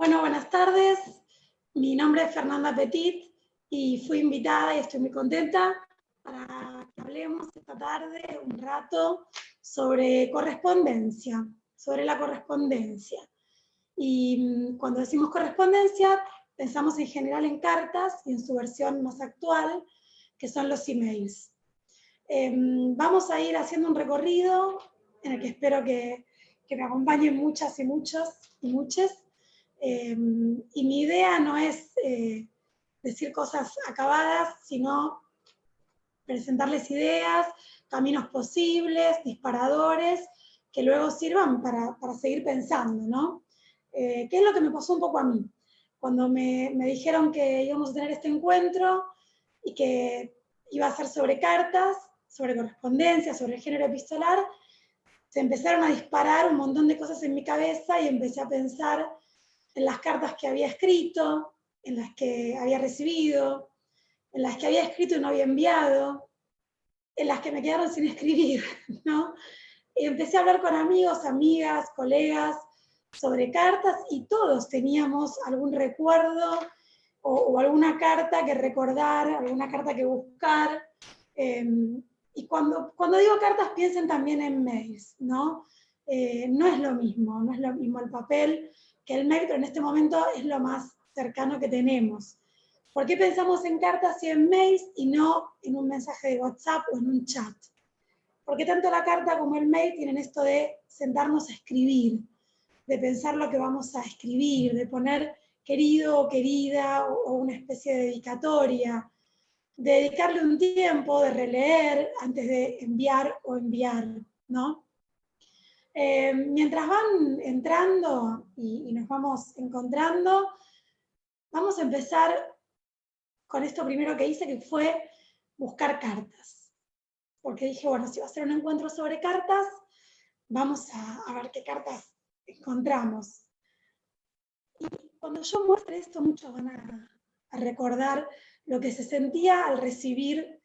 Bueno, buenas tardes. Mi nombre es Fernanda Petit y fui invitada y estoy muy contenta para que hablemos esta tarde un rato sobre correspondencia, sobre la correspondencia. Y cuando decimos correspondencia, pensamos en general en cartas y en su versión más actual, que son los emails. Vamos a ir haciendo un recorrido en el que espero que me acompañen muchas y muchos y muchas. Y mi idea no es decir cosas acabadas, sino presentarles ideas, caminos posibles, disparadores, que luego sirvan para seguir pensando, ¿no? ¿Qué es lo que me pasó un poco a mí? Cuando me dijeron que íbamos a tener este encuentro y que iba a ser sobre cartas, sobre correspondencia, sobre el género epistolar, se empezaron a disparar un montón de cosas en mi cabeza y empecé a pensar en las cartas que había escrito, en las que había recibido, en las que había escrito y no había enviado, en las que me quedaron sin escribir, ¿no? Y empecé a hablar con amigos, amigas, colegas sobre cartas y todos teníamos algún recuerdo o alguna carta que recordar, alguna carta que buscar. Y cuando digo cartas, piensen también en mails, ¿no? No es lo mismo el papel que el mail, pero en este momento es lo más cercano que tenemos. ¿Por qué pensamos en cartas y en mails y no en un mensaje de WhatsApp o en un chat? Porque tanto la carta como el mail tienen esto de sentarnos a escribir, de pensar lo que vamos a escribir, de poner querido o querida o una especie de dedicatoria, de dedicarle un tiempo, de releer antes de enviar o enviar, ¿no? Mientras van entrando y nos vamos encontrando, vamos a empezar con esto primero que hice, que fue buscar cartas. Porque dije, bueno, si va a ser un encuentro sobre cartas, vamos a ver qué cartas encontramos. Y cuando yo muestre esto, muchos van a recordar lo que se sentía al recibir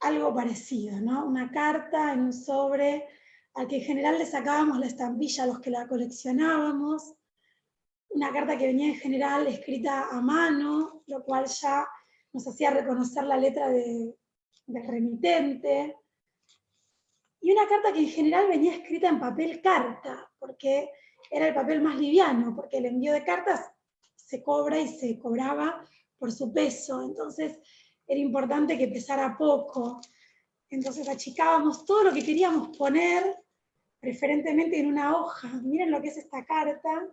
algo parecido, ¿no? Una carta en un sobre al que en general le sacábamos la estampilla a los que la coleccionábamos, una carta que venía en general escrita a mano, lo cual ya nos hacía reconocer la letra del remitente, y una carta que en general venía escrita en papel carta, porque era el papel más liviano, porque el envío de cartas se cobra y se cobraba por su peso, entonces era importante que pesara poco. Entonces achicábamos todo lo que queríamos poner, preferentemente en una hoja. Miren lo que es esta carta,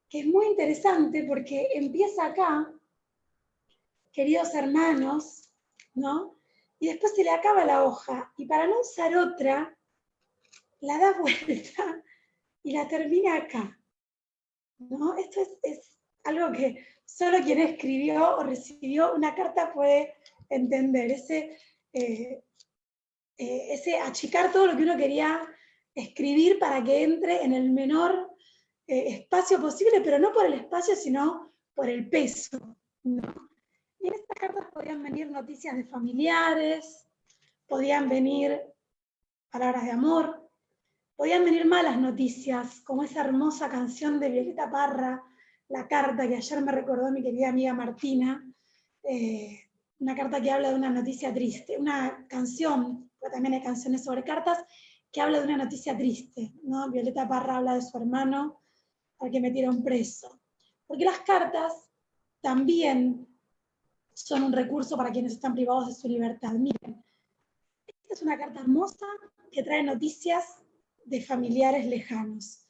que es muy interesante porque empieza acá, queridos hermanos, ¿no? Y después se le acaba la hoja, y para no usar otra, la da vuelta y la termina acá, ¿no? Esto es algo que solo quien escribió o recibió una carta puede entender, ese achicar todo lo que uno quería escribir para que entre en el menor espacio posible, pero no por el espacio, sino por el peso, ¿no? Y en estas cartas podían venir noticias de familiares, podían venir palabras de amor, podían venir malas noticias, como esa hermosa canción de Violeta Parra, La Carta, que ayer me recordó mi querida amiga Martina, una carta que habla de una noticia triste, una canción, pero también hay canciones sobre cartas, que habla de una noticia triste, ¿no? Violeta Parra habla de su hermano al que metieron preso. Porque las cartas también son un recurso para quienes están privados de su libertad. Miren, esta es una carta hermosa que trae noticias de familiares lejanos.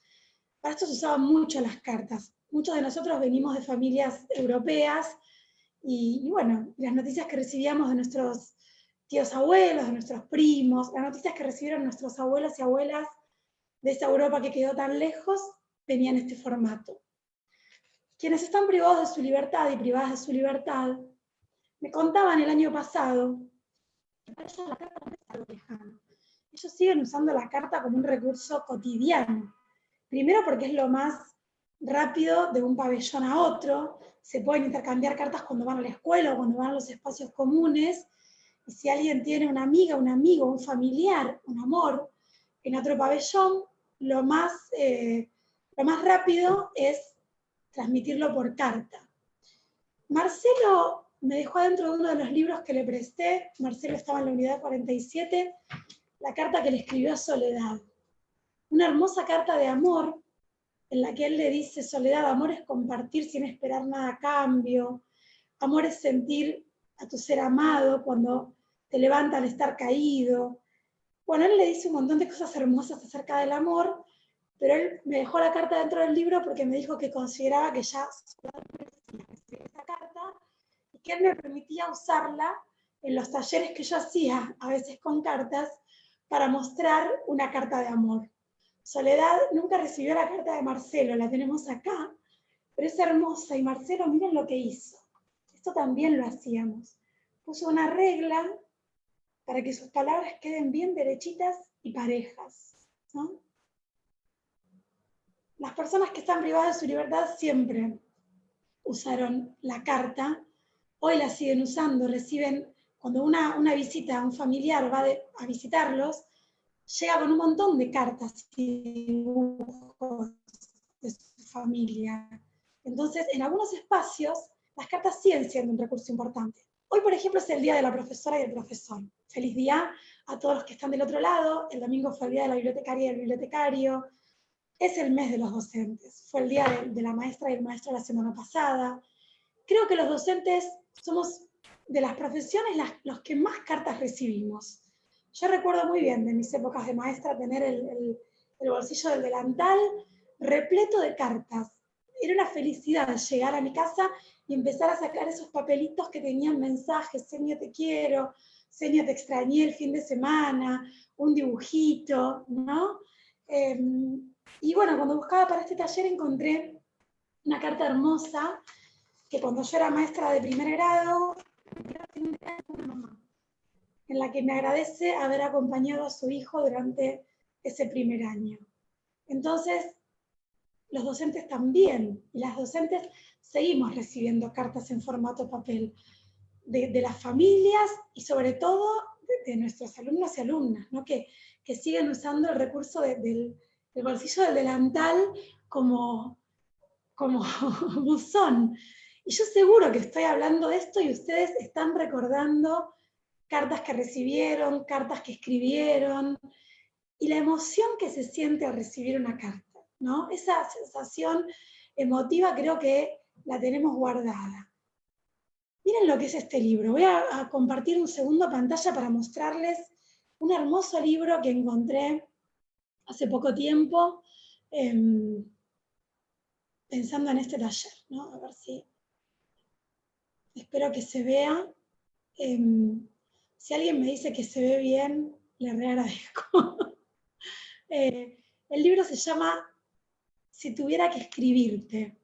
Para esto se usaban mucho las cartas. Muchos de nosotros venimos de familias europeas y bueno, las noticias que recibíamos de nuestros tíos abuelos, de nuestros primos, las noticias que recibieron nuestros abuelos y abuelas de esa Europa que quedó tan lejos, venían en este formato. Quienes están privados de su libertad y privadas de su libertad, me contaban el año pasado que para ellos la carta no es algo lejano. Ellos siguen usando la carta como un recurso cotidiano. Primero porque es lo más rápido de un pabellón a otro, se pueden intercambiar cartas cuando van a la escuela o cuando van a los espacios comunes, y si alguien tiene una amiga, un amigo, un familiar, un amor en otro pabellón, lo más rápido es transmitirlo por carta. Marcelo me dejó adentro de uno de los libros que le presté, Marcelo estaba en la unidad 47, la carta que le escribió a Soledad. Una hermosa carta de amor, en la que él le dice: Soledad, amor es compartir sin esperar nada a cambio, amor es sentir a tu ser amado cuando te levanta al estar caído. Bueno, él le dice un montón de cosas hermosas acerca del amor, pero él me dejó la carta dentro del libro porque me dijo que consideraba que ya recibí esa carta y que él me permitía usarla en los talleres que yo hacía, a veces con cartas, para mostrar una carta de amor. Soledad nunca recibió la carta de Marcelo, la tenemos acá, pero es hermosa. Y Marcelo, miren lo que hizo. Esto también lo hacíamos. Puso una regla para que sus palabras queden bien derechitas y parejas, ¿no? Las personas que están privadas de su libertad siempre usaron la carta, hoy la siguen usando, reciben, cuando una visita, un familiar va a visitarlos, llega con un montón de cartas y dibujos de su familia. Entonces, en algunos espacios, las cartas siguen siendo un recurso importante. Hoy, por ejemplo, es el día de la profesora y el profesor. Feliz día a todos los que están del otro lado. El domingo fue el día de la bibliotecaria y del bibliotecario. Es el mes de los docentes. Fue el día de la maestra y el maestro la semana pasada. Creo que los docentes somos de las profesiones los que más cartas recibimos. Yo recuerdo muy bien de mis épocas de maestra tener el bolsillo del delantal repleto de cartas. Era una felicidad llegar a mi casa y empezar a sacar esos papelitos que tenían mensajes: Señor, te quiero, Señor, te extrañé el fin de semana, un dibujito, ¿no? Y bueno, cuando buscaba para este taller encontré una carta hermosa que cuando yo era maestra de primer grado, una mamá, en la que me agradece haber acompañado a su hijo durante ese primer año. Entonces, los docentes también, y las docentes seguimos recibiendo cartas en formato papel de las familias y sobre todo de nuestros alumnos y alumnas, ¿no? que siguen usando el recurso del bolsillo del delantal como buzón. Y yo seguro que estoy hablando de esto y ustedes están recordando cartas que recibieron, cartas que escribieron, y la emoción que se siente al recibir una carta, ¿no? Esa sensación emotiva creo que la tenemos guardada. Miren lo que es este libro. Voy a compartir un segundo pantalla para mostrarles un hermoso libro que encontré hace poco tiempo, pensando en este taller, ¿no? A ver si... Espero que se vea. Si alguien me dice que se ve bien, le reagradezco. El libro se llama Si tuviera que escribirte.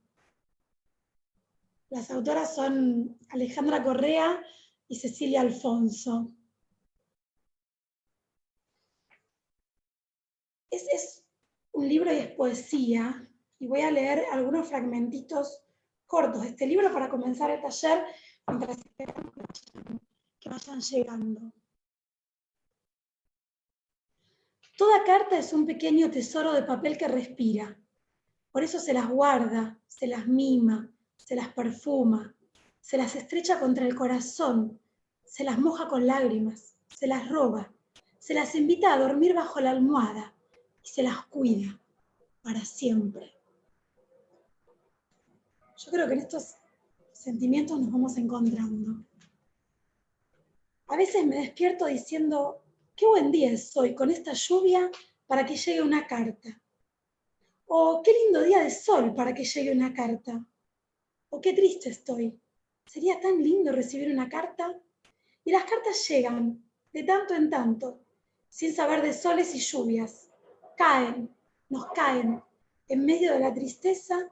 Las autoras son Alejandra Correa y Cecilia Alfonso. Es un libro y es poesía, y voy a leer algunos fragmentitos cortos de este libro para comenzar el taller, mientras esperamos que vayan llegando. Toda carta es un pequeño tesoro de papel que respira. Por eso se las guarda, se las mima, se las perfuma, se las estrecha contra el corazón, se las moja con lágrimas, se las roba, se las invita a dormir bajo la almohada y se las cuida para siempre. Yo creo que en estos sentimientos nos vamos encontrando. A veces me despierto diciendo: qué buen día es hoy con esta lluvia para que llegue una carta. O qué lindo día de sol para que llegue una carta. O qué triste estoy. Sería tan lindo recibir una carta. Y las cartas llegan de tanto en tanto, sin saber de soles y lluvias. Caen, nos caen, en medio de la tristeza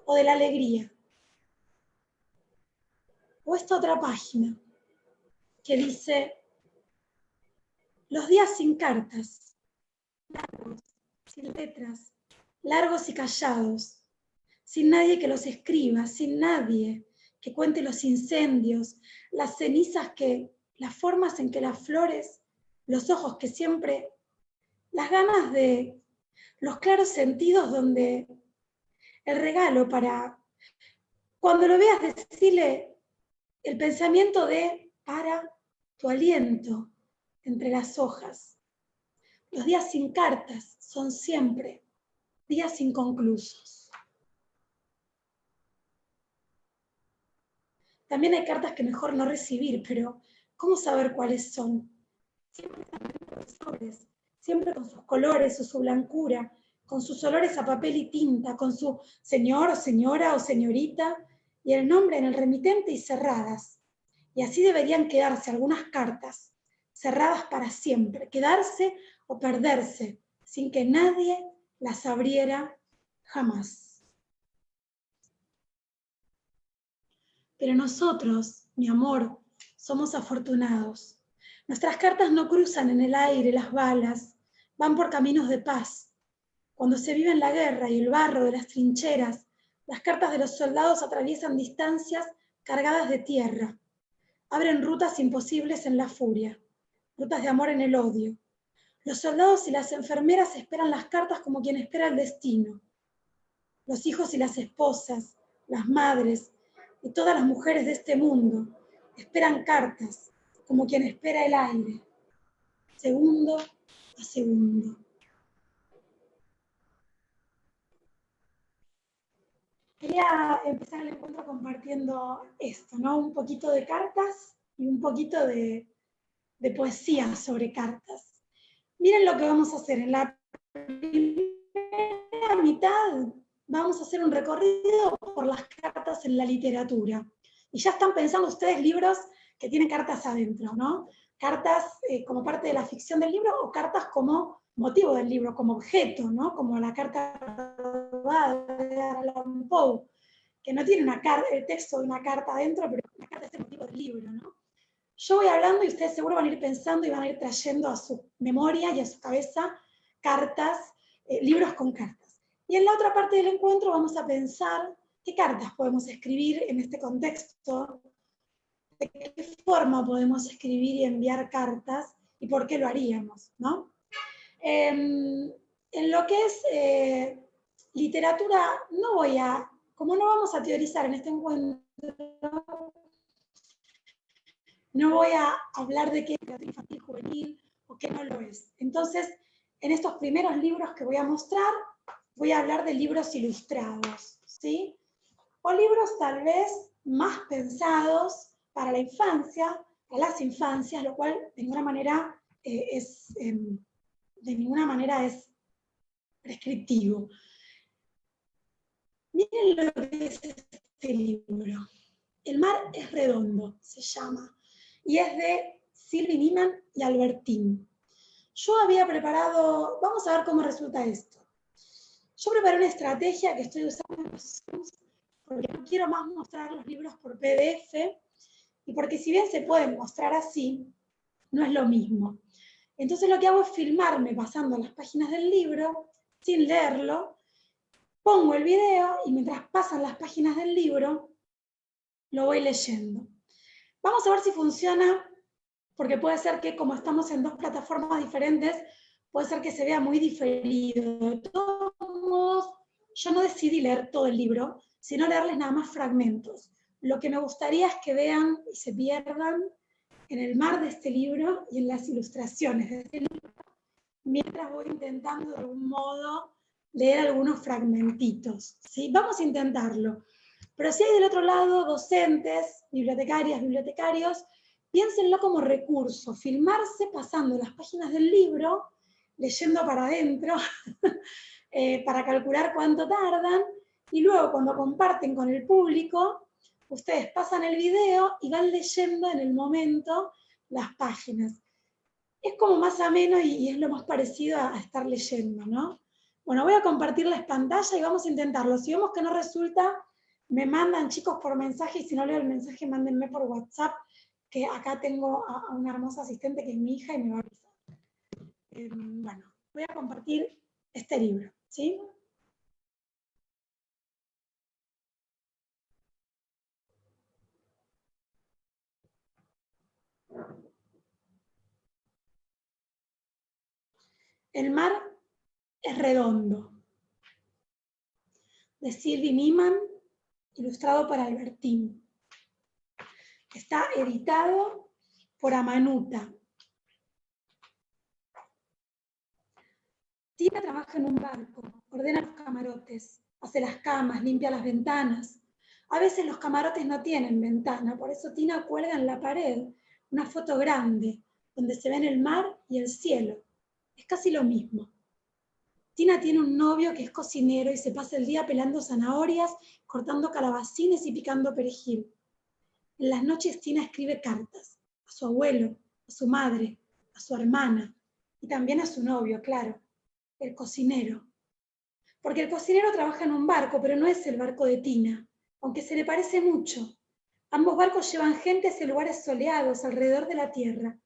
o de la alegría. O esta otra página que dice: los días sin cartas, largos, sin letras, largos y callados, sin nadie que los escriba, sin nadie que cuente los incendios, las cenizas las formas en que las flores, los ojos que siempre, las ganas de, los claros sentidos donde el regalo para Cuando lo veas, decile el pensamiento de para tu aliento entre las hojas. Los días sin cartas son siempre días inconclusos. También hay cartas que mejor no recibir, pero ¿cómo saber cuáles son? Siempre están dentro de sobres, siempre con sus colores o su blancura, con sus olores a papel y tinta, con su señor o señora o señorita y el nombre en el remitente y cerradas. Y así deberían quedarse algunas cartas, cerradas para siempre, quedarse o perderse, sin que nadie las abriera jamás. Pero nosotros, mi amor, somos afortunados. Nuestras cartas no cruzan en el aire las balas, van por caminos de paz. Cuando se vive en la guerra y el barro de las trincheras, las cartas de los soldados atraviesan distancias cargadas de tierra. Abren rutas imposibles en la furia, rutas de amor en el odio. Los soldados y las enfermeras esperan las cartas como quien espera el destino. Los hijos y las esposas, las madres y todas las mujeres de este mundo esperan cartas como quien espera el aire, segundo a segundo. Quería empezar el encuentro compartiendo esto, ¿no? Un poquito de cartas y un poquito de poesía sobre cartas. Miren lo que vamos a hacer. En la primera mitad vamos a hacer un recorrido por las cartas en la literatura. Y ya están pensando ustedes libros que tienen cartas adentro, ¿no? Cartas como parte de la ficción del libro o cartas como motivo del libro, como objeto, ¿no? Como la carta de Allan Poe, que no tiene el texto de una carta adentro, pero la carta es el motivo del libro, ¿no? Yo voy hablando y ustedes seguro van a ir pensando y van a ir trayendo a su memoria y a su cabeza cartas, libros con cartas. Y en la otra parte del encuentro vamos a pensar qué cartas podemos escribir en este contexto, de qué forma podemos escribir y enviar cartas y por qué lo haríamos, ¿no? En lo que es literatura, como no vamos a teorizar en este encuentro, no voy a hablar de qué es literatura infantil, juvenil o qué no lo es. Entonces, en estos primeros libros que voy a mostrar, voy a hablar de libros ilustrados, ¿sí? O libros tal vez más pensados para la infancia, para las infancias, lo cual de ninguna manera es prescriptivo. Miren lo que es este libro. El mar es redondo, se llama, y es de Sylvie Niemann y Albertine. Yo había preparado, vamos a ver cómo resulta esto. Yo preparé una estrategia que estoy usando en los Zooms, porque no quiero más mostrar los libros por PDF, y porque si bien se pueden mostrar así, no es lo mismo. Entonces lo que hago es filmarme pasando las páginas del libro, sin leerlo, pongo el video y mientras pasan las páginas del libro, lo voy leyendo. Vamos a ver si funciona, porque puede ser que como estamos en dos plataformas diferentes, puede ser que se vea muy diferido. De todos modos, yo no decidí leer todo el libro, sino leerles nada más fragmentos. Lo que me gustaría es que vean y se pierdan en el mar de este libro y en las ilustraciones de este libro, mientras voy intentando de algún modo leer algunos fragmentitos, ¿sí? Vamos a intentarlo. Pero si hay del otro lado docentes, bibliotecarias, bibliotecarios, piénsenlo como recurso, filmarse pasando las páginas del libro, leyendo para adentro, para calcular cuánto tardan, y luego cuando comparten con el público, ustedes pasan el video y van leyendo en el momento las páginas. Es como más ameno y es lo más parecido a estar leyendo, ¿no? Bueno, voy a compartirles pantalla y vamos a intentarlo. Si vemos que no resulta, me mandan, chicos, por mensaje, y si no leo el mensaje, mándenme por WhatsApp, que acá tengo a una hermosa asistente que es mi hija y me va a avisar. Bueno, voy a compartir este libro, ¿sí? El mar es redondo, de Sylvie Niemann ilustrado por Albertín. Está editado por Amanuta. Tina trabaja en un barco, ordena los camarotes, hace las camas, limpia las ventanas. A veces los camarotes no tienen ventana, por eso Tina cuelga en la pared una foto grande, donde se ven el mar y el cielo. Es casi lo mismo. Tina tiene un novio que es cocinero y se pasa el día pelando zanahorias, cortando calabacines y picando perejil. En las noches Tina escribe cartas a su abuelo, a su madre, a su hermana y también a su novio, claro, el cocinero. Porque el cocinero trabaja en un barco, pero no es el barco de Tina, aunque se le parece mucho. Ambos barcos llevan gente hacia lugares soleados alrededor de la tierra.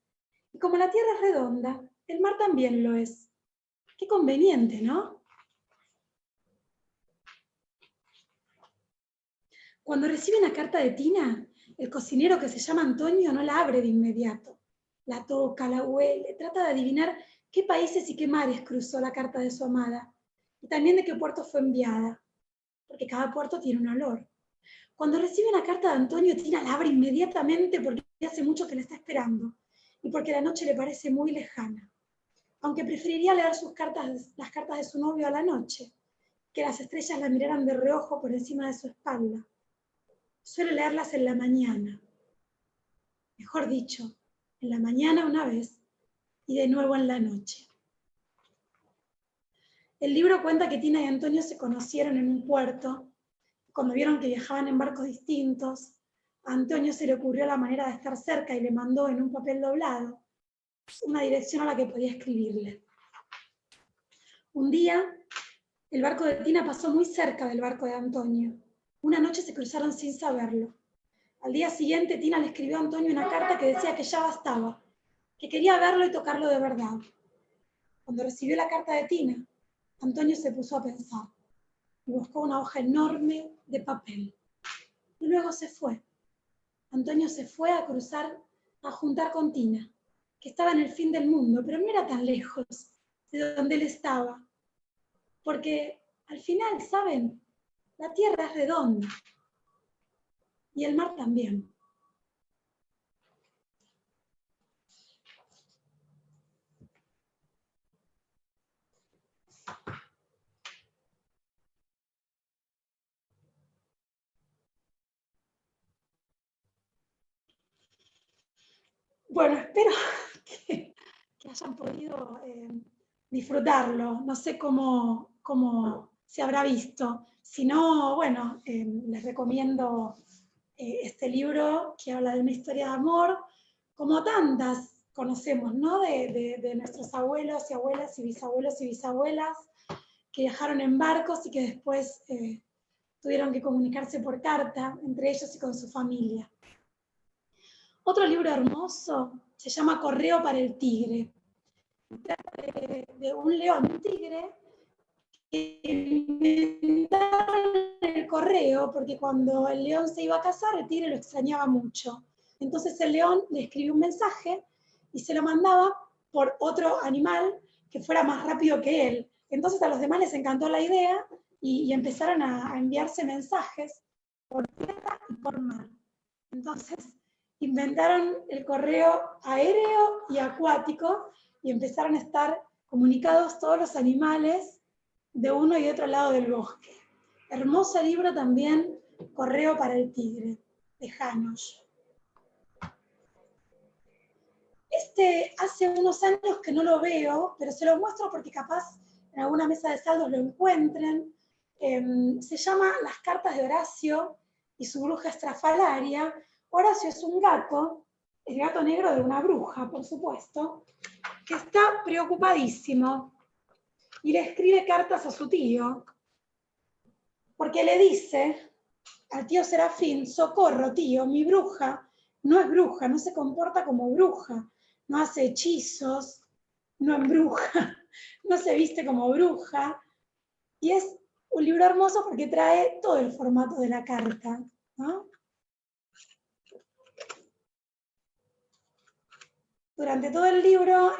Y como la tierra es redonda, el mar también lo es. Qué conveniente, ¿no? Cuando recibe una carta de Tina, el cocinero, que se llama Antonio, no la abre de inmediato. La toca, la huele, trata de adivinar qué países y qué mares cruzó la carta de su amada, y también de qué puerto fue enviada, porque cada puerto tiene un olor. Cuando recibe una carta de Antonio, Tina la abre inmediatamente porque hace mucho que la está esperando y porque la noche le parece muy lejana. Aunque preferiría leer las cartas de su novio a la noche, que las estrellas la miraran de reojo por encima de su espalda. Suele leerlas en la mañana. Mejor dicho, en la mañana una vez y de nuevo en la noche. El libro cuenta que Tina y Antonio se conocieron en un puerto. Cuando vieron que viajaban en barcos distintos, a Antonio se le ocurrió la manera de estar cerca y le mandó en un papel doblado una dirección a la que podía escribirle. Un día, el barco de Tina pasó muy cerca del barco de Antonio. Una noche se cruzaron sin saberlo. Al día siguiente, Tina le escribió a Antonio una carta que decía que ya bastaba, que quería verlo y tocarlo de verdad. Cuando recibió la carta de Tina, Antonio se puso a pensar y buscó una hoja enorme de papel. Y luego se fue. Antonio se fue a cruzar, a juntar con Tina, que estaba en el fin del mundo, pero no era tan lejos de donde él estaba. Porque al final, ¿saben? La tierra es redonda y el mar también. Bueno, espero que hayan podido disfrutarlo. No sé cómo se habrá visto. Si no, bueno, les recomiendo este libro que habla de una historia de amor, como tantas conocemos, ¿no? De nuestros abuelos y abuelas y bisabuelas que viajaron en barcos y que después tuvieron que comunicarse por carta entre ellos y con su familia. Otro libro hermoso se llama Correo para el tigre. De un león, un tigre, que inventaron el correo porque cuando el león se iba a casar, el tigre lo extrañaba mucho. Entonces el león le escribió un mensaje y se lo mandaba por otro animal que fuera más rápido que él. Entonces a los demás les encantó la idea y empezaron a enviarse mensajes por tierra y por mar. Entonces inventaron el correo aéreo y acuático y empezaron a estar comunicados todos los animales de uno y de otro lado del bosque. Hermoso libro también, Correo para el tigre, de Janos. Este hace unos años que no lo veo, pero se lo muestro porque capaz en alguna mesa de saldos lo encuentren. Se llama Las cartas de Horacio y su bruja estrafalaria. Horacio es un gato, el gato negro de una bruja, por supuesto, que está preocupadísimo y le escribe cartas a su tío, porque le dice al tío Serafín: socorro, tío, mi bruja no es bruja, no se comporta como bruja, no hace hechizos, no embruja, no se viste como bruja. Y es un libro hermoso porque trae todo el formato de la carta, ¿no? Durante todo el libro,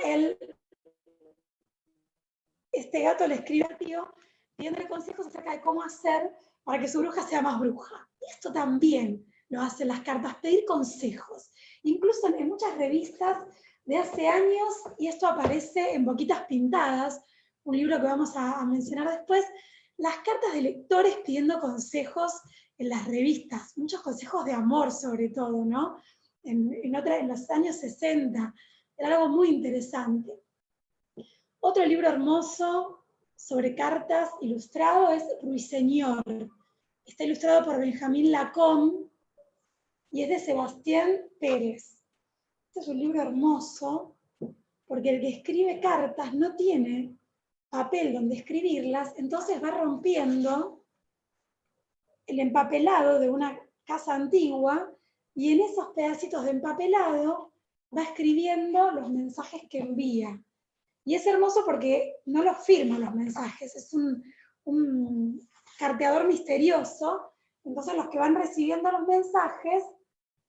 este gato le escribe al tío pidiéndole consejos acerca de cómo hacer para que su bruja sea más bruja. Y esto también lo hacen las cartas, pedir consejos. Incluso en muchas revistas de hace años, y esto aparece en Boquitas Pintadas, un libro que vamos a mencionar después, las cartas de lectores pidiendo consejos en las revistas, muchos consejos de amor sobre todo, ¿no? En los años 60, era algo muy interesante. Otro libro hermoso sobre cartas ilustrado es Ruiseñor. Está ilustrado por Benjamín Lacombe y es de Sebastián Pérez. Este es un libro hermoso porque el que escribe cartas no tiene papel donde escribirlas, entonces va rompiendo el empapelado de una casa antigua y en esos pedacitos de empapelado va escribiendo los mensajes que envía. Y es hermoso porque no los firma los mensajes, es un carteador misterioso, entonces los que van recibiendo los mensajes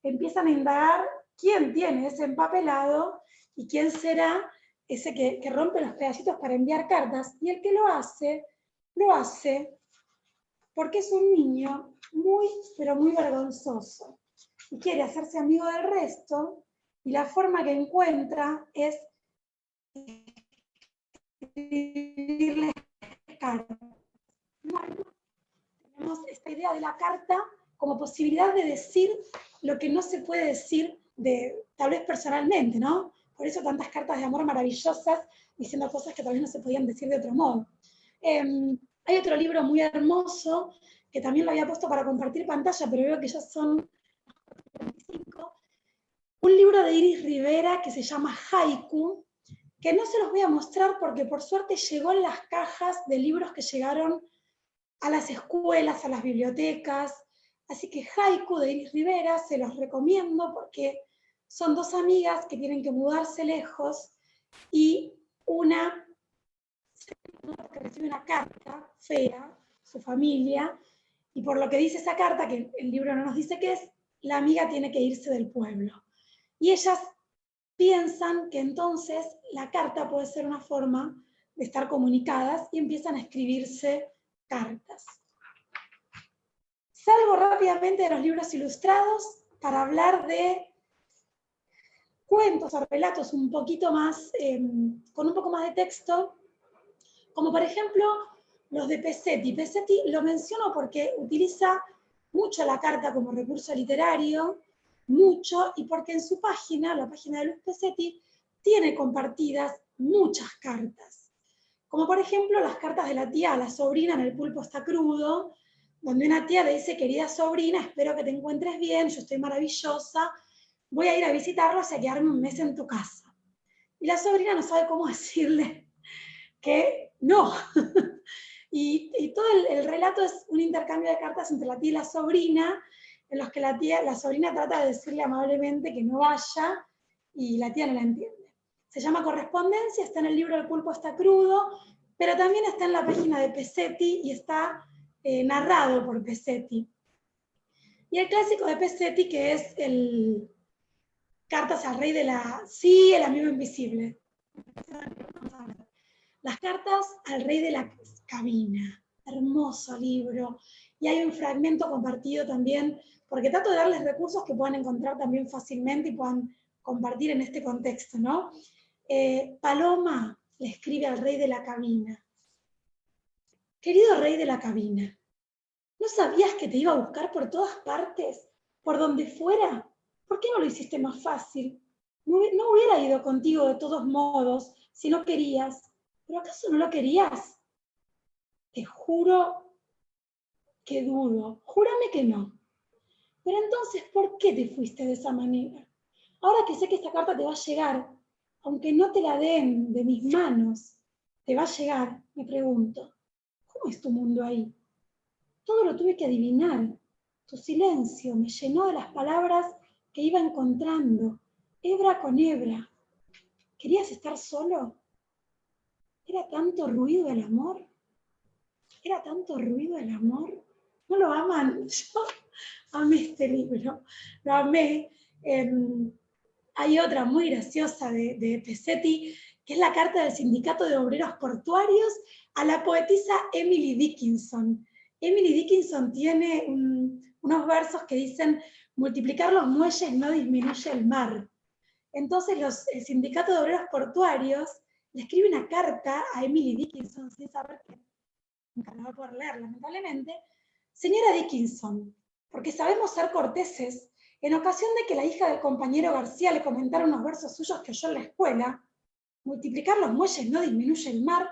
empiezan a indagar quién tiene ese empapelado y quién será ese que rompe los pedacitos para enviar cartas, y el que lo hace porque es un niño muy, pero muy vergonzoso, y quiere hacerse amigo del resto, y la forma que encuentra es escribirles cartas. Tenemos esta idea de la carta como posibilidad de decir lo que no se puede decir tal vez personalmente, ¿no? Por eso tantas cartas de amor maravillosas diciendo cosas que tal vez no se podían decir de otro modo. Hay otro libro muy hermoso que también lo había puesto para compartir pantalla, pero veo que ya son 25. Un libro de Iris Rivera que se llama Haiku, que no se los voy a mostrar porque por suerte llegó en las cajas de libros que llegaron a las escuelas, a las bibliotecas. Así que Haiku de Iris Rivera se los recomiendo porque son dos amigas que tienen que mudarse lejos y una que recibe una carta fea, su familia, y por lo que dice esa carta, que el libro no nos dice qué es, la amiga tiene que irse del pueblo. Y ellas piensan que entonces la carta puede ser una forma de estar comunicadas y empiezan a escribirse cartas. Salgo rápidamente de los libros ilustrados para hablar de cuentos o relatos un poquito más, con un poco más de texto, como por ejemplo los de Pesetti. Pesetti lo menciono porque utiliza mucho la carta como recurso literario, mucho, y porque en su página, la página de Luz Pesetti, tiene compartidas muchas cartas. Como por ejemplo las cartas de la tía a la sobrina en El pulpo está crudo, donde una tía le dice: querida sobrina, espero que te encuentres bien, yo estoy maravillosa, voy a ir a visitarlos y a quedarme un mes en tu casa. Y la sobrina no sabe cómo decirle que no. y todo el relato es un intercambio de cartas entre la tía y la sobrina, en los que la sobrina trata de decirle amablemente que no vaya, y la tía no la entiende. Se llama Correspondencia, está en el libro El pulpo está crudo, pero también está en la página de Pesetti y está narrado por Pesetti. Y el clásico de Pesetti, que es el Cartas al Rey de la... Sí, el amigo invisible. Las cartas al Rey de la Cabina. Hermoso libro. Y hay un fragmento compartido también, porque trato de darles recursos que puedan encontrar también fácilmente y puedan compartir en este contexto, ¿no? Paloma le escribe al Rey de la Cabina: querido Rey de la Cabina, ¿no sabías que te iba a buscar por todas partes, por donde fuera? ¿Por qué no lo hiciste más fácil? No hubiera ido contigo de todos modos si no querías. ¿Pero acaso no lo querías? Te juro que dudo. Júrame que no. Pero entonces, ¿por qué te fuiste de esa manera? Ahora que sé que esta carta te va a llegar, aunque no te la den de mis manos, te va a llegar, me pregunto, ¿cómo es tu mundo ahí? Todo lo tuve que adivinar. Tu silencio me llenó de las palabras que iba encontrando, hebra con hebra. ¿Querías estar solo? ¿Era tanto ruido el amor? ¿Era tanto ruido el amor? ¿No lo aman? Yo amé este libro, lo amé. Hay otra muy graciosa de Pesetti, que es la carta del Sindicato de Obreros Portuarios a la poetisa Emily Dickinson, Emily Dickinson tiene unos versos que dicen: multiplicar los muelles no disminuye el mar. Entonces el sindicato de obreros portuarios le escribe una carta a Emily Dickinson, sin saber que nunca la va a poder leer, lamentablemente. Señora Dickinson, porque sabemos ser corteses, en ocasión de que la hija del compañero García le comentara unos versos suyos que oyó en la escuela, multiplicar los muelles no disminuye el mar,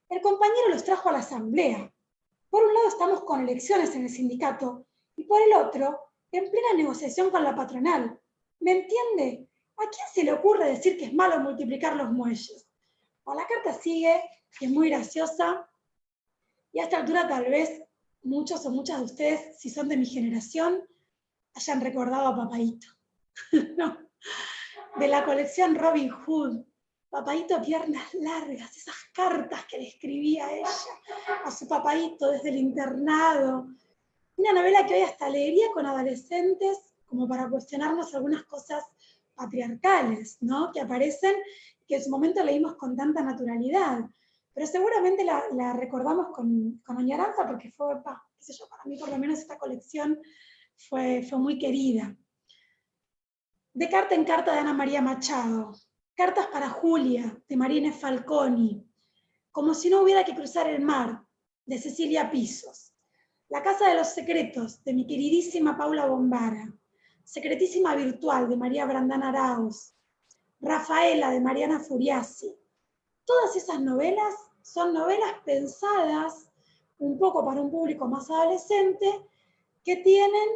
el compañero los trajo a la asamblea. Por un lado estamos con elecciones en el sindicato y por el otro, en plena negociación con la patronal. ¿Me entiende? ¿A quién se le ocurre decir que es malo multiplicar los muelles? O la carta sigue, que es muy graciosa, y a esta altura tal vez muchos o muchas de ustedes, si son de mi generación, hayan recordado a Papaíto. ¿No? De la colección Robin Hood. Papaíto Piernas Largas, esas cartas que le escribía ella a su papaíto desde el internado. Una novela que hoy hasta leería con adolescentes como para cuestionarnos algunas cosas patriarcales, ¿no? Que aparecen, que en su momento leímos con tanta naturalidad. Pero seguramente la recordamos con añoranza porque fue, qué sé yo, para mí por lo menos esta colección fue muy querida. De carta en carta de Ana María Machado. Cartas para Julia, de Marina Falconi. Como si no hubiera que cruzar el mar, de Cecilia Pisos. La casa de los secretos, de mi queridísima Paula Bombara. Secretísima virtual, de María Brandán Arauz. Rafaela, de Mariana Furiasi. Todas esas novelas son novelas pensadas un poco para un público más adolescente que tienen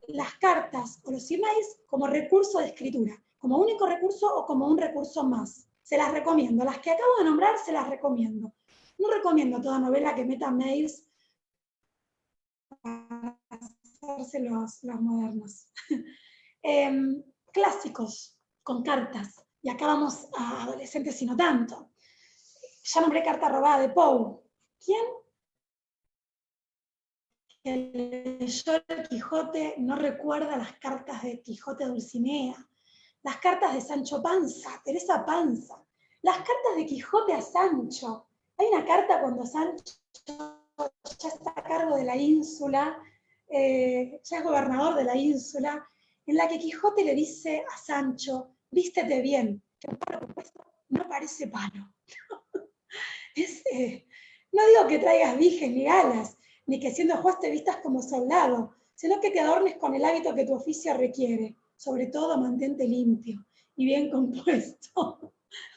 las cartas o los emails como recurso de escritura, como único recurso o como un recurso más. Se las recomiendo. Las que acabo de nombrar se las recomiendo. No recomiendo toda novela que meta mails para hacerse los modernos. Clásicos con cartas. Y acá vamos a adolescentes y no tanto. Ya nombré Carta robada de Poe. ¿Quién que leyó el Quijote no recuerda las cartas de Quijote a Dulcinea? Las cartas de Sancho Panza, Teresa Panza, las cartas de Quijote a Sancho. Hay una carta cuando Sancho ya está a cargo de la ínsula, ya es gobernador de la ínsula, en la que Quijote le dice a Sancho: vístete bien, que un palo compuesto no parece palo. No digo que traigas dijes ni alas, ni que siendo juez te vistas como soldado, sino que te adornes con el hábito que tu oficio requiere. Sobre todo, mantente limpio y bien compuesto.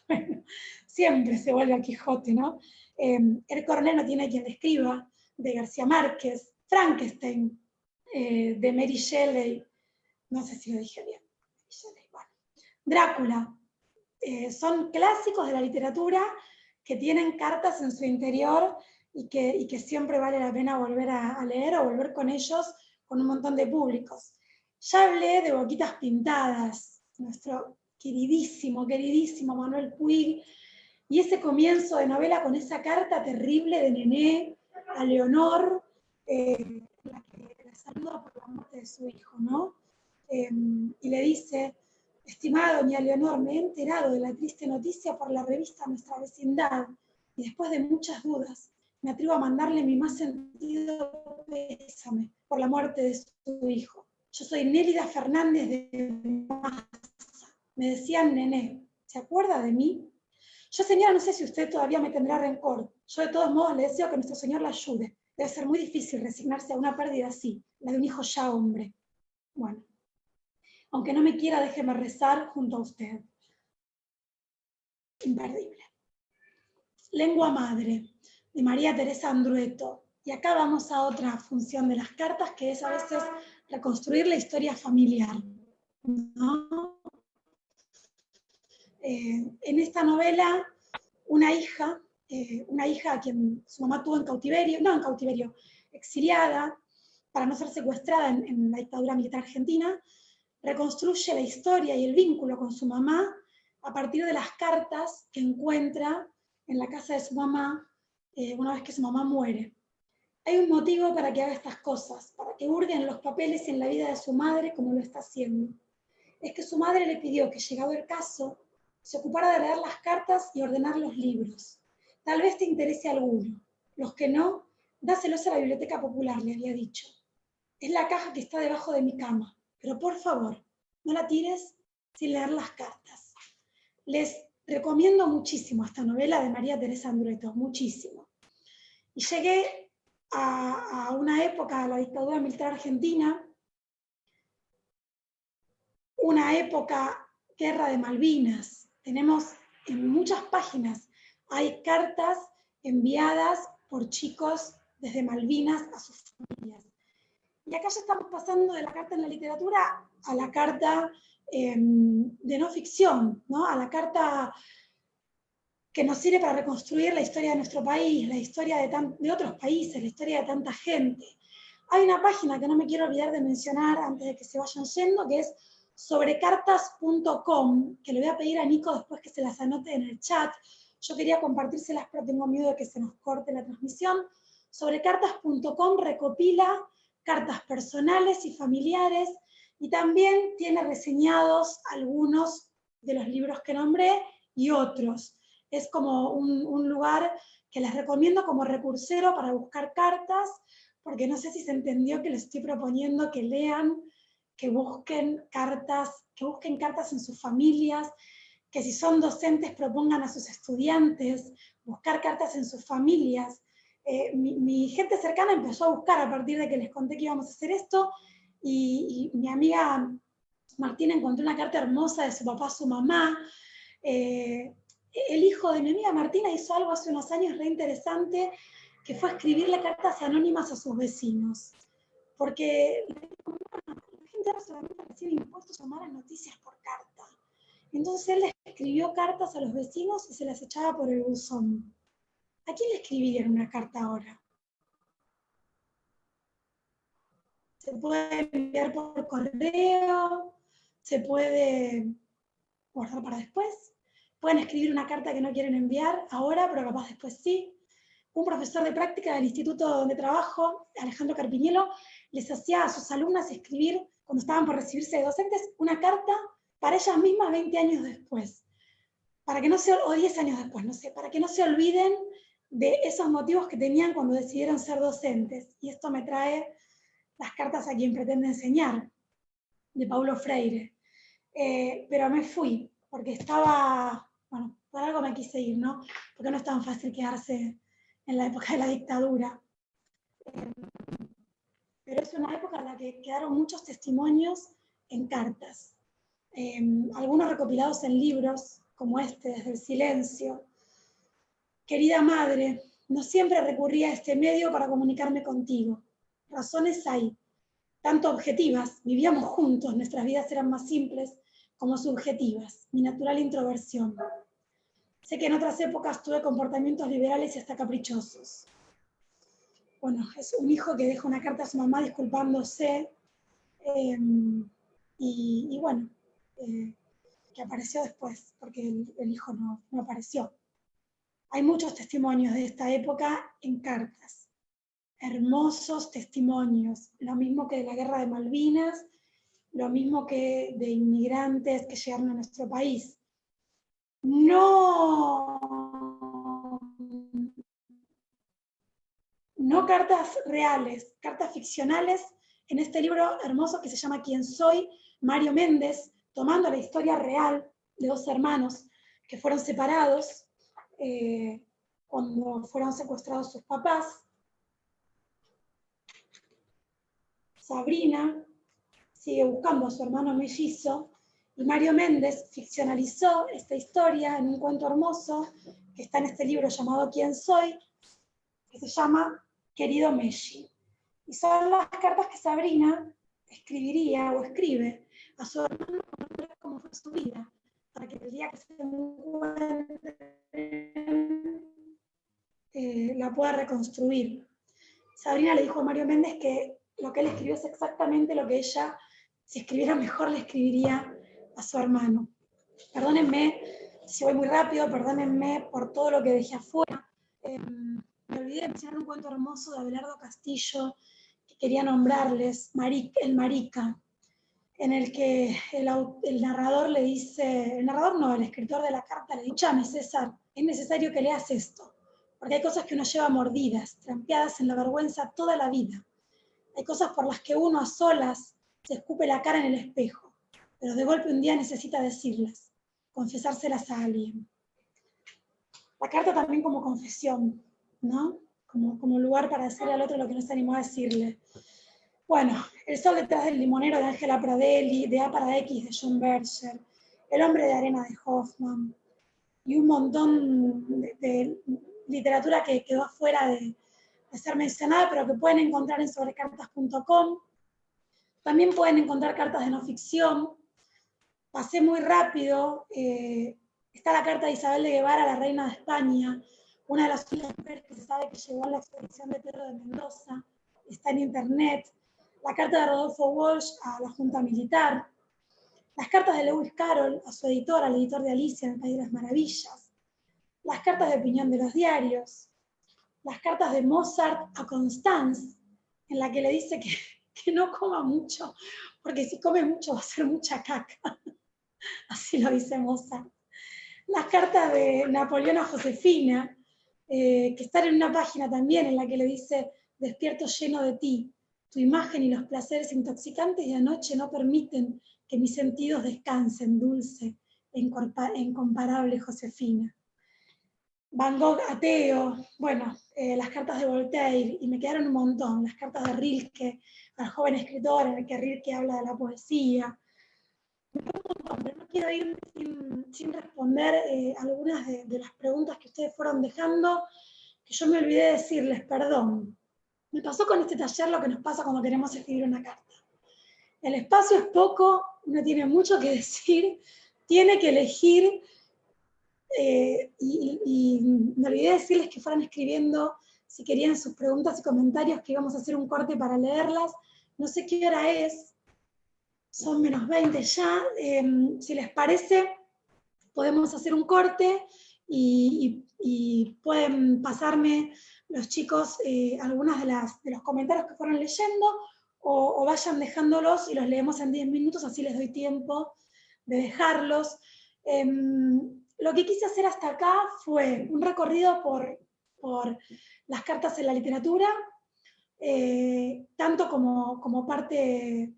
Bueno, siempre se vuelve a Quijote, ¿no? El coronel no tiene quien le escriba, de García Márquez. Frankenstein, de Mary Shelley, no sé si lo dije bien. Bueno. Drácula, son clásicos de la literatura que tienen cartas en su interior y que siempre vale la pena volver a leer o volver con ellos con un montón de públicos. Ya hablé de Boquitas Pintadas, nuestro queridísimo Manuel Puig, y ese comienzo de novela con esa carta terrible de Nené a Leonor, la que la saluda por la muerte de su hijo, ¿no? Y le dice: estimada doña Leonor, me he enterado de la triste noticia por la revista Nuestra Vecindad, y después de muchas dudas, me atrevo a mandarle mi más sentido pésame por la muerte de su hijo. Yo soy Nélida Fernández de Massa. Me decían Nené. ¿Se acuerda de mí? Yo, señora, no sé si usted todavía me tendrá rencor. Yo, de todos modos, le deseo que nuestro Señor la ayude. Debe ser muy difícil resignarse a una pérdida así, la de un hijo ya hombre. Bueno, aunque no me quiera, déjeme rezar junto a usted. Imperdible. Lengua madre, de María Teresa Andrueto. Y acá vamos a otra función de las cartas, que es a veces reconstruir la historia familiar, ¿no? En esta novela, una hija a quien su mamá tuvo exiliada, para no ser secuestrada en la dictadura militar argentina, reconstruye la historia y el vínculo con su mamá a partir de las cartas que encuentra en la casa de su mamá una vez que su mamá muere. Hay un motivo para que haga estas cosas, para que hurgue en los papeles y en la vida de su madre como lo está haciendo. Es que su madre le pidió que, llegado el caso, se ocupara de leer las cartas y ordenar los libros. Tal vez te interese alguno. Los que no, dáselos a la biblioteca popular, le había dicho. Es la caja que está debajo de mi cama, pero por favor, no la tires sin leer las cartas. Les recomiendo muchísimo esta novela de María Teresa Andrueto, muchísimo. Y llegué a una época de la dictadura militar argentina, una época guerra de Malvinas. Tenemos en muchas páginas, hay cartas enviadas por chicos desde Malvinas a sus familias. Y acá ya estamos pasando de la carta en la literatura a la carta de no ficción, ¿no? A la carta que nos sirve para reconstruir la historia de nuestro país, la historia de otros países, la historia de tanta gente. Hay una página que no me quiero olvidar de mencionar antes de que se vayan yendo, que es sobrecartas.com, que le voy a pedir a Nico después que se las anote en el chat. Yo quería compartírselas, pero tengo miedo de que se nos corte la transmisión. Sobrecartas.com recopila cartas personales y familiares, y también tiene reseñados algunos de los libros que nombré y otros. Es como un lugar que les recomiendo como recursero para buscar cartas, porque no sé si se entendió que les estoy proponiendo que lean, que busquen cartas en sus familias, que si son docentes propongan a sus estudiantes buscar cartas en sus familias. Mi gente cercana empezó a buscar a partir de que les conté que íbamos a hacer esto, y mi amiga Martina encontró una carta hermosa de su papá a su mamá. El hijo de mi amiga Martina hizo algo hace unos años re interesante, que fue escribirle cartas anónimas a sus vecinos. Porque la gente ahora solamente recibe impuestos o malas noticias por carta. Entonces él le escribió cartas a los vecinos y se las echaba por el buzón. ¿A quién le escribirían una carta ahora? Se puede enviar por correo, se puede guardar para después. Pueden escribir una carta que no quieren enviar ahora, pero capaz después sí. Un profesor de práctica del instituto donde trabajo, Alejandro Carpiñelo, les hacía a sus alumnas escribir, cuando estaban por recibirse de docentes, una carta para ellas mismas 20 años después. Para que no se, o 10 años después, no sé, para que no se olviden de esos motivos que tenían cuando decidieron ser docentes. Y esto me trae las cartas a quien pretende enseñar, de Paulo Freire. Pero me fui, porque estaba, bueno, por algo me quise ir, ¿no? Porque no es tan fácil quedarse en la época de la dictadura. Pero es una época en la que quedaron muchos testimonios en cartas. Algunos recopilados en libros, como este, Desde el silencio. Querida madre, no siempre recurría a este medio para comunicarme contigo. Razones hay, tanto objetivas, vivíamos juntos, nuestras vidas eran más simples, como subjetivas, mi natural introversión. Sé que en otras épocas tuve comportamientos liberales y hasta caprichosos. Bueno, es un hijo que deja una carta a su mamá disculpándose, y bueno, que apareció después, porque el hijo no apareció. Hay muchos testimonios de esta época en cartas, hermosos testimonios, lo mismo que de la guerra de Malvinas, lo mismo que de inmigrantes que llegaron a nuestro país. No cartas reales, cartas ficcionales, en este libro hermoso que se llama ¿Quién soy?, Mario Méndez, tomando la historia real de dos hermanos que fueron separados cuando fueron secuestrados sus papás. Sabrina sigue buscando a su hermano mellizo, y Mario Méndez ficcionalizó esta historia en un cuento hermoso que está en este libro llamado ¿Quién soy?, que se llama Querido Melli. Y son las cartas que Sabrina escribiría o escribe a su hermano para ver cómo fue su vida, para que el día que se encuentre la pueda reconstruir. Sabrina le dijo a Mario Méndez que lo que él escribió es exactamente lo que ella, si escribiera mejor, le escribiría a su hermano. Perdónenme si voy muy rápido, perdónenme por todo lo que dejé afuera. Me olvidé de mencionar un cuento hermoso de Abelardo Castillo que quería nombrarles, El Marica, en el que el narrador le dice, el narrador no, el escritor de la carta le dice: escúchame, César, es necesario que leas esto, porque hay cosas que uno lleva mordidas, trampeadas en la vergüenza toda la vida. Hay cosas por las que uno a solas se escupe la cara en el espejo, pero de golpe un día necesita decirlas, confesárselas a alguien. La carta también como confesión, ¿no? Como lugar para decirle al otro lo que no se animó a decirle. Bueno, El sol detrás del limonero de Ángela Pradelli, de A para X de John Berger, El hombre de arena de Hoffman, y un montón de literatura que quedó afuera de ser mencionada, pero que pueden encontrar en sobrecartas.com. También pueden encontrar cartas de no ficción. Pasé muy rápido. Está la carta de Isabel de Guevara, la reina de España, una de las únicas mujeres que se sabe que llegó a la expedición de Pedro de Mendoza. Está en internet. La carta de Rodolfo Walsh a la Junta Militar. Las cartas de Lewis Carroll a su editor, al editor de Alicia en el País de las Maravillas. Las cartas de opinión de los diarios. Las cartas de Mozart a Constance, en la que le dice que no coma mucho, porque si come mucho va a ser mucha caca. Así lo dice Mozart. Las cartas de Napoleón a Josefina, que están en una página también en la que le dice: despierto lleno de ti, tu imagen y los placeres intoxicantes de anoche no permiten que mis sentidos descansen, dulce e incomparable Josefina. Van Gogh ateo, bueno, las cartas de Voltaire, y me quedaron un montón, las cartas de Rilke, al joven escritor, en el que Rilke habla de la poesía. Pero no quiero irme sin responder algunas de las preguntas que ustedes fueron dejando, que yo me olvidé de decirles, perdón. Me pasó con este taller lo que nos pasa cuando queremos escribir una carta. El espacio es poco, uno tiene mucho que decir, tiene que elegir. Y me olvidé decirles que fueran escribiendo, si querían, sus preguntas y comentarios, que íbamos a hacer un corte para leerlas. No sé qué hora es, son -20 ya. Si les parece, podemos hacer un corte y pueden pasarme los chicos algunas de los comentarios que fueron leyendo, o vayan dejándolos y los leemos en 10 minutos, así les doy tiempo de dejarlos. Lo que quise hacer hasta acá fue un recorrido por las cartas en la literatura, tanto como parte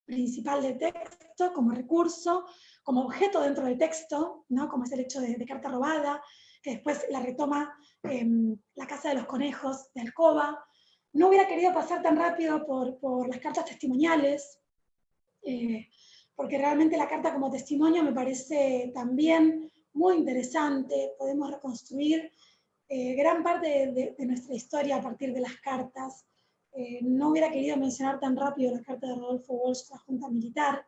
principal del texto, como recurso, como objeto dentro del texto, ¿no? Como es el hecho de carta robada, que después la retoma La casa de los conejos de Alcoba. No hubiera querido pasar tan rápido por las cartas testimoniales, porque realmente la carta como testimonio me parece también muy interesante. Podemos reconstruir gran parte de nuestra historia a partir de las cartas. No hubiera querido mencionar tan rápido la carta de Rodolfo Walsh a la Junta Militar.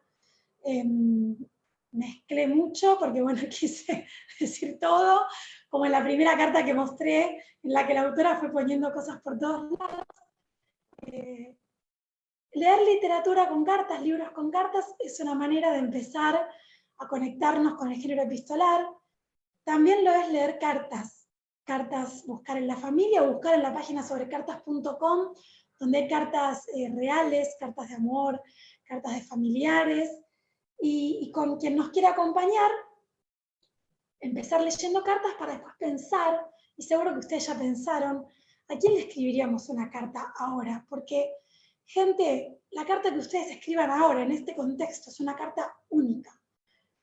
Mezclé mucho porque, bueno, quise decir todo, como en la primera carta que mostré, en la que la autora fue poniendo cosas por todos lados. Leer literatura con cartas, libros con cartas, es una manera de empezar a conectarnos con el género epistolar. También lo es leer cartas. Cartas, buscar en la familia o buscar en la página sobrecartas.com, donde hay cartas reales, cartas de amor, cartas de familiares, y con quien nos quiera acompañar, empezar leyendo cartas para después pensar, y seguro que ustedes ya pensaron, ¿a quién le escribiríamos una carta ahora? Porque, gente, la carta que ustedes escriban ahora en este contexto es una carta única,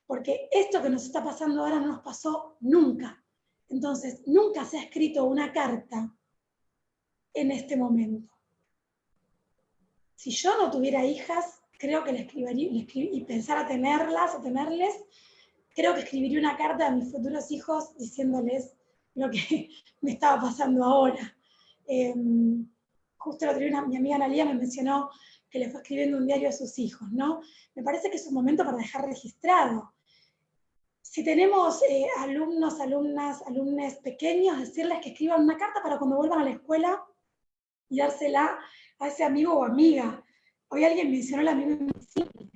porque esto que nos está pasando ahora no nos pasó nunca. Entonces, nunca se ha escrito una carta en este momento. Si yo no tuviera hijas, creo que le escribiría, y pensara tenerlas o tenerles, creo que escribiría una carta a mis futuros hijos diciéndoles lo que me estaba pasando ahora. Justo el otro día mi amiga Analia me mencionó que le fue escribiendo un diario a sus hijos, ¿no? Me parece que es un momento para dejar registrado. Si tenemos alumnos, alumnas, alumnes pequeños, decirles que escriban una carta para cuando vuelvan a la escuela y dársela a ese amigo o amiga. Hoy alguien mencionó el amigo invisible.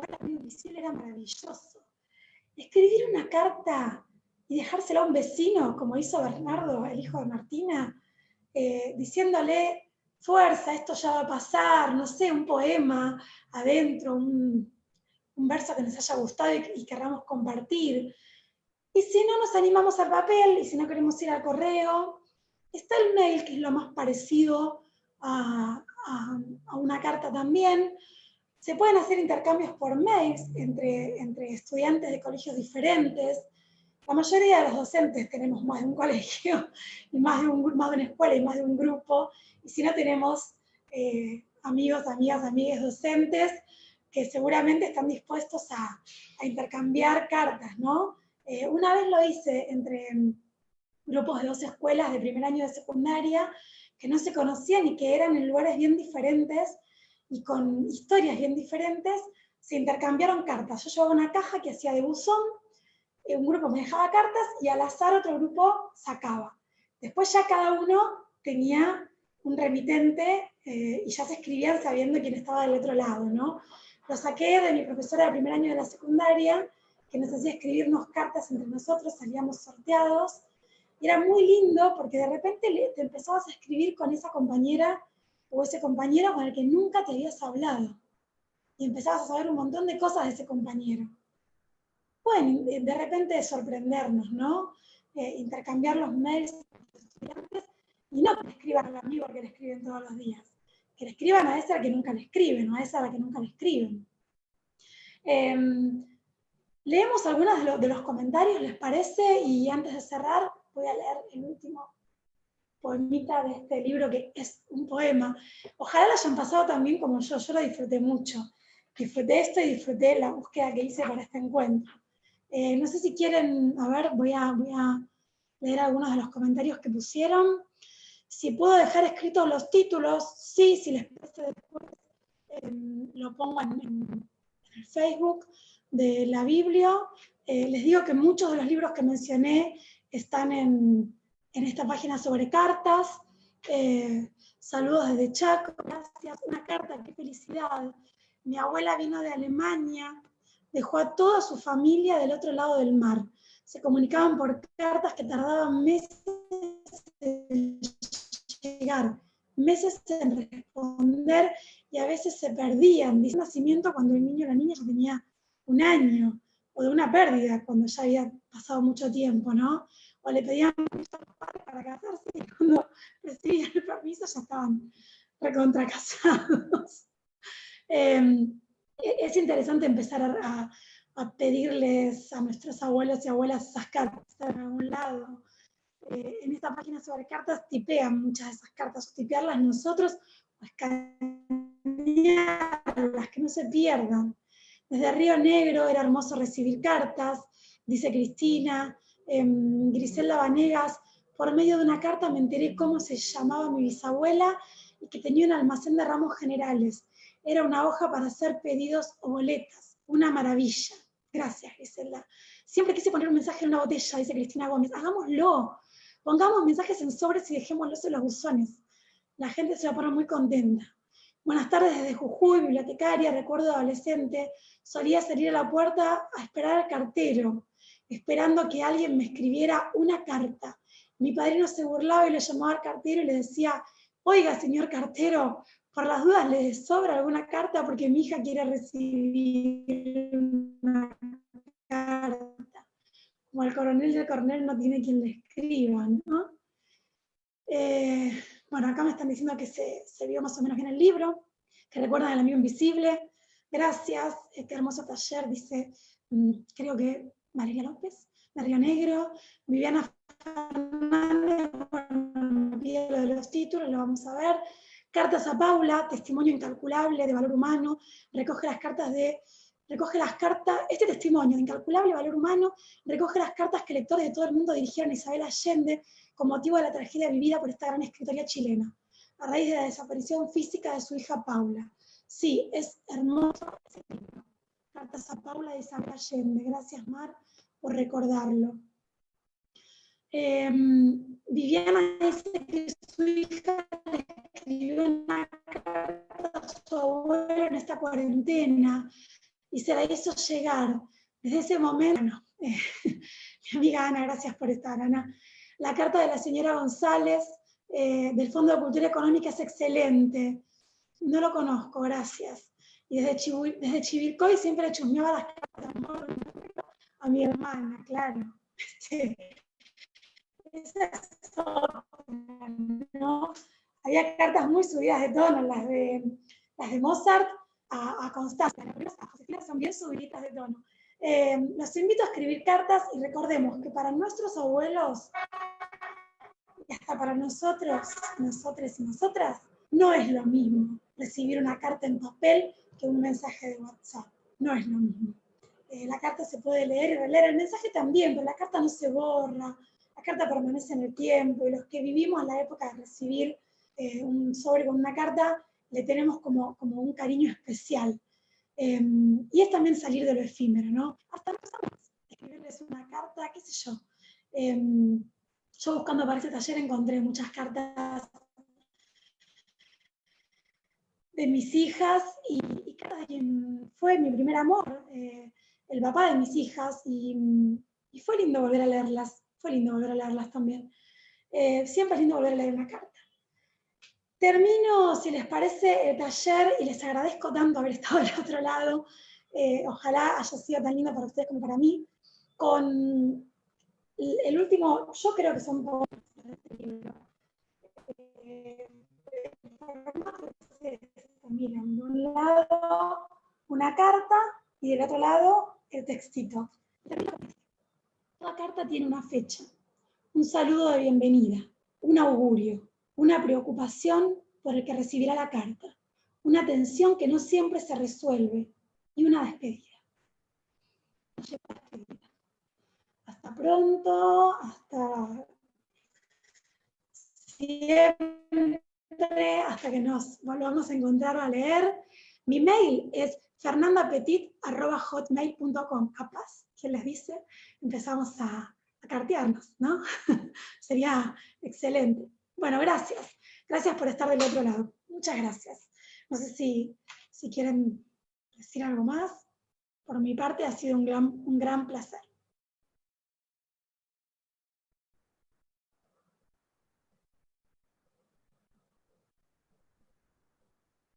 El amigo invisible era maravilloso. Escribir una carta y dejársela a un vecino, como hizo Bernardo, el hijo de Martina, diciéndole, fuerza, esto ya va a pasar, no sé, un poema adentro, un verso que nos haya gustado y querramos compartir. Y si no nos animamos al papel, y si no queremos ir al correo, está el mail, que es lo más parecido a una carta también. Se pueden hacer intercambios por mails entre estudiantes de colegios diferentes. La mayoría de los docentes tenemos más de un colegio, y más de una escuela y más de un grupo. Y si no, tenemos amigos, amigas, amigues docentes que seguramente están dispuestos a intercambiar cartas, ¿no? Una vez lo hice entre grupos de 2 escuelas de primer año de secundaria que no se conocían y que eran en lugares bien diferentes y con historias bien diferentes, se intercambiaron cartas. Yo llevaba una caja que hacía de buzón, un grupo me dejaba cartas y al azar otro grupo sacaba. Después ya cada uno tenía un remitente y ya se escribían sabiendo quién estaba del otro lado, ¿no? Lo saqué de mi profesora de primer año de la secundaria, que nos hacía escribirnos cartas entre nosotros, salíamos sorteados, y era muy lindo porque de repente te empezabas a escribir con esa compañera o ese compañero con el que nunca te habías hablado, y empezabas a saber un montón de cosas de ese compañero. Pueden de repente sorprendernos, ¿no? Intercambiar los mails con los estudiantes, y no que le escriban al amigo que le escriben todos los días, que le escriban a esa a la que nunca le escriben, o a esa a la que nunca le escriben. Leemos algunos de los comentarios, ¿les parece? Y antes de cerrar, voy a leer el último poemita de este libro, que es un poema. Ojalá lo hayan pasado también como yo lo disfruté mucho. Disfruté esto y disfruté la búsqueda que hice para este encuentro. No sé si quieren, a ver, voy a leer algunos de los comentarios que pusieron. Si puedo dejar escritos los títulos, sí, si les parece después, lo pongo en el Facebook de la Biblia. Les digo que muchos de los libros que mencioné están en esta página sobre cartas. Saludos desde Chaco, gracias. Una carta, qué felicidad. Mi abuela vino de Alemania, dejó a toda su familia del otro lado del mar. Se comunicaban por cartas que tardaban meses en llegar, meses en responder, y a veces se perdían. Dice nacimiento cuando el niño o la niña ya tenía 1 año, o de una pérdida cuando ya había pasado mucho tiempo, ¿no? O le pedían permiso a los padres para casarse, y cuando recibían el permiso ya estaban recontracasados. Es interesante empezar a pedirles a nuestros abuelos y abuelas esas cartas en algún lado. En esta página sobre cartas tipean muchas de esas cartas, o tipearlas nosotros, o escanearlas, que no se pierdan. Desde Río Negro era hermoso recibir cartas, dice Cristina. Griselda Vanegas, por medio de una carta me enteré cómo se llamaba mi bisabuela y que tenía un almacén de ramos generales. Era una hoja para hacer pedidos o boletas. Una maravilla. Gracias, Griselda. Siempre quise poner un mensaje en una botella, dice Cristina Gómez. Hagámoslo. Pongamos mensajes en sobres y dejémoslos en los buzones. La gente se va a poner muy contenta. Buenas tardes desde Jujuy, bibliotecaria, recuerdo adolescente. Solía salir a la puerta a esperar al cartero, esperando que alguien me escribiera una carta. Mi padrino se burlaba y le llamaba al cartero y le decía: oiga, señor cartero, por las dudas le sobra alguna carta porque mi hija quiere recibir una carta. Como el coronel del coronel no tiene quien le escriba, ¿no? Bueno, acá me están diciendo que se vio más o menos bien el libro, que recuerdan al amigo invisible. Gracias, qué hermoso taller, dice, creo que Valeria López, de Río Negro. Viviana Fernández, bueno, pide lo de los títulos, lo vamos a ver. Cartas a Paula, testimonio incalculable de valor humano, recoge las cartas, este testimonio de incalculable valor humano, recoge las cartas que lectores de todo el mundo dirigieron a Isabel Allende con motivo de la tragedia vivida por esta gran escritora chilena, a raíz de la desaparición física de su hija Paula. Sí, es hermoso ese libro. Cartas a Paula de Isabel Allende. Gracias, Mar, por recordarlo. Viviana dice que su hija le escribió una carta a su abuelo en esta cuarentena y se la hizo llegar. Desde ese momento, bueno, mi amiga Ana, gracias por estar, Ana. La carta de la señora González del Fondo de Cultura Económica es excelente. No lo conozco, gracias. Y desde Chivilcoy siempre chusmeaba las cartas a mi hermana, claro. Esa es otra, ¿no? Había cartas muy subidas de tono, las de Mozart a Constanza, a Josefina son bien subiditas de tono. Los invito a escribir cartas y recordemos que para nuestros abuelos, y hasta para nosotros, nosotros y nosotras, no es lo mismo recibir una carta en papel que un mensaje de WhatsApp. No es lo mismo. La carta se puede leer y releer, el mensaje también, pero la carta no se borra, la carta permanece en el tiempo, y los que vivimos la época de recibir un sobre con una carta, le tenemos como un cariño especial. Y es también salir de lo efímero, ¿no? Hasta no sabemos escribirles una carta, qué sé yo. Yo buscando para este taller encontré muchas cartas de mis hijas y cartas de quien fue mi primer amor, el papá de mis hijas, y fue lindo volver a leerlas, también. Siempre es lindo volver a leer una carta. Termino, si les parece, el taller y les agradezco tanto haber estado del otro lado. Ojalá haya sido tan lindo para ustedes como para mí. Con el último, yo creo que son pocos de este libro. Miren, de un lado una carta y del otro lado el textito. Toda carta tiene una fecha, un saludo de bienvenida, un augurio, una preocupación por el que recibirá la carta, una tensión que no siempre se resuelve y una despedida. Hasta pronto, hasta siempre, hasta que nos volvamos a encontrar a leer. Mi mail es fernandapetit@hotmail.com. Capaz, ¿quién les dice? Empezamos a cartearnos, ¿no? Sería excelente. Bueno, gracias. Gracias por estar del otro lado. Muchas gracias. No sé si quieren decir algo más. Por mi parte ha sido un gran placer.